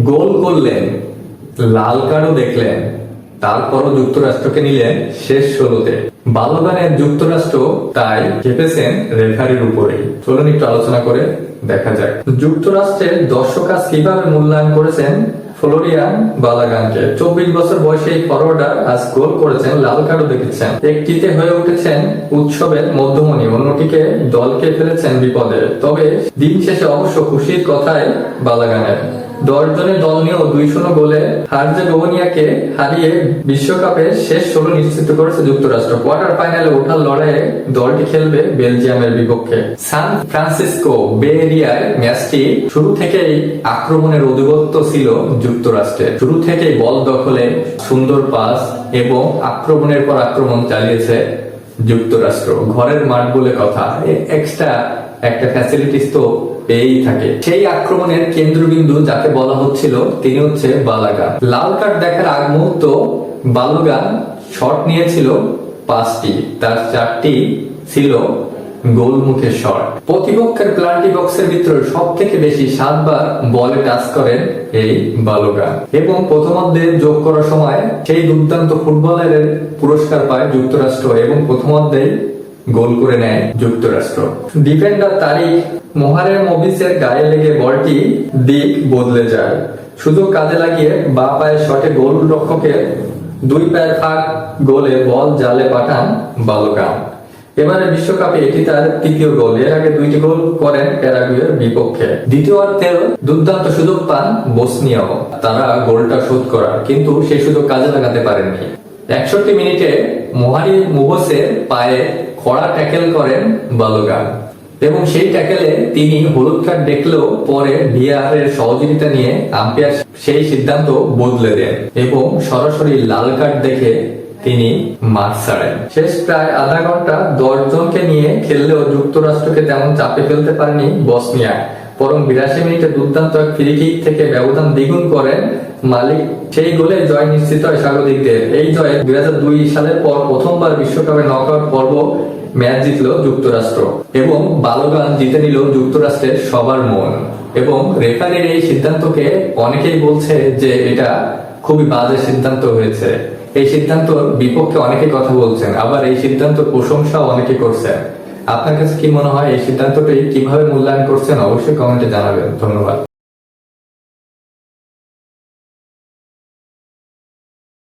গোল করলেন, লাল কার্ডও দেখলেন, তারপরও যুক্তরাষ্ট্রকে নিলেন শেষ 16-তে। বালগানের যুক্তরাষ্ট্র তাই খেপেছেন রেফারির উপরে। চলুন একটু আলোচনা করে দেখা যাক যুক্তরাষ্ট্রের দর্শক আজ কিভাবে মূল্যায়ন করেছেন ফ্লোরিয়ান বালাগানকে। 24 বছর বয়সে এই ফরওয়ার্ডার আজ গোল করেছেন, লাল কার্ডও দেখেছেন। একটিতে হয়ে উঠেছেন উৎসবের মধ্যমণি, অন্যটিকে দলকে ফেলেছেন বিপদে। তবে দিন শেষে অবশ্য খুশির কথাই বালাগানের। 10 জনের দল নিয়েও 2-0 গোলে হার্জেগোভিনাকে হারিয়ে বিশ্বকাপের শেষ 16 নিশ্চিত করেছে যুক্তরাষ্ট্র। কোয়ার্টার ফাইনালে ওঠার লড়াইয়ে দলটি খেলবে বেলজিয়ামের বিপক্ষে। সান ফ্রান্সিসকো বে এরিয়ায় ম্যাচটি শুরু থেকেই আক্রমণের আধিপত্য ছিল যুক্তরাষ্ট্রের। শুরু থেকেই বল দখলে সুন্দর পাস এবং আক্রমণের পর আক্রমণ চালিয়েছে যুক্তরাষ্ট্র। ঘরের মাঠ বলে কথা, এক্সট্রা একটা ফ্যাসিলিটিস তো পেয়েই থাকে। সেই আক্রমণের কেন্দ্রবিন্দু যাকে বলা হচ্ছিল তিনি হচ্ছে বালাগান। লাল কার্ড দেখার আগ মুহূর্ত বালগান শট নিয়েছিল 5টি, তার 4টি ছিল গোলমুখের শট। প্রতিপক্ষের প্লান্টি বক্সের ভিতরে সব থেকে বেশি 7 বার বলে টাচ করেন এই বালগান এবং প্রথমার্ধে যোগ করার সময় সেই দুর্দান্ত ফুটবলারের পুরস্কার পায় যুক্তরাষ্ট্র এবং প্রথমার্ধে গোল করে নেয় যুক্তরাষ্ট্র। ডিফেন্ডার তারিক মোহারের মবিসের গায়ে লেগে বলটি দিক বদলে যায়। সুযোগ কাজে লাগিয়ে বাঁ পায়ের শটে গোল রক্ষকের 2 পায়ের ফাঁক গোলে বল জালে পাঠান বালগান। এবারে বিশ্বকাপে এটি তার 3য় গোল। এর আগে 2টি গোল করেন প্যারাগুয়ের বিপক্ষে। দ্বিতীয়ার্ধে দুর্দান্ত সুযোগ পান বসনিয়াও তারা গোলটা শোধ করার, কিন্তু সেই সুযোগ কাজে লাগাতে পারেননি। 61 মিনিটে মোহারি মুভসের পায়ে কড়া ট্যাকেল করেন বালগান এবং সেই ট্যাকেলে তিনি হলুদ কার্ড দেখলেও পরে ভিআর এর সহযোগিতা নিয়ে আম্পায়ার সেই সিদ্ধান্ত বদলে দেন এবং সরাসরি লাল কার্ড দেখে তিনি মাঠ ছাড়েন। শেষ প্রায় আধা ঘন্টা 10 জনকে নিয়ে খেললেও যুক্তরাষ্ট্রকে তেমন চাপে ফেলতে পারেনি বসনিয়া। বরং 82 মিনিটে দুর্দান্ত এক ফ্রি কিক থেকে ব্যবধান দ্বিগুণ করেন মালিক। সেই গোলে জয় নিশ্চিত হয় স্বাগতিকদের। এই জয়ে 2002 সালের পর প্রথমবার বিশ্বকাপে নকআউট পর্ব ম্যাচ জিতল যুক্তরাষ্ট্র এবং বালগান জিতে নিল যুক্তরাষ্ট্রের সবার মন। এবং রেফারির এই সিদ্ধান্তকে অনেকেই বলছে যে এটা খুবই বাজে সিদ্ধান্ত হয়েছে। এই সিদ্ধান্তর বিপক্ষে অনেকে কথা বলছেন, আবার এই সিদ্ধান্ত প্রশংসাও অনেকে করছেন। আপনার কাছে কি মনে হয় এই সিদ্ধান্তটি কিভাবে মূল্যায়ন করছেন? অবশ্যই কমেন্টে জানাবেন। ধন্যবাদ।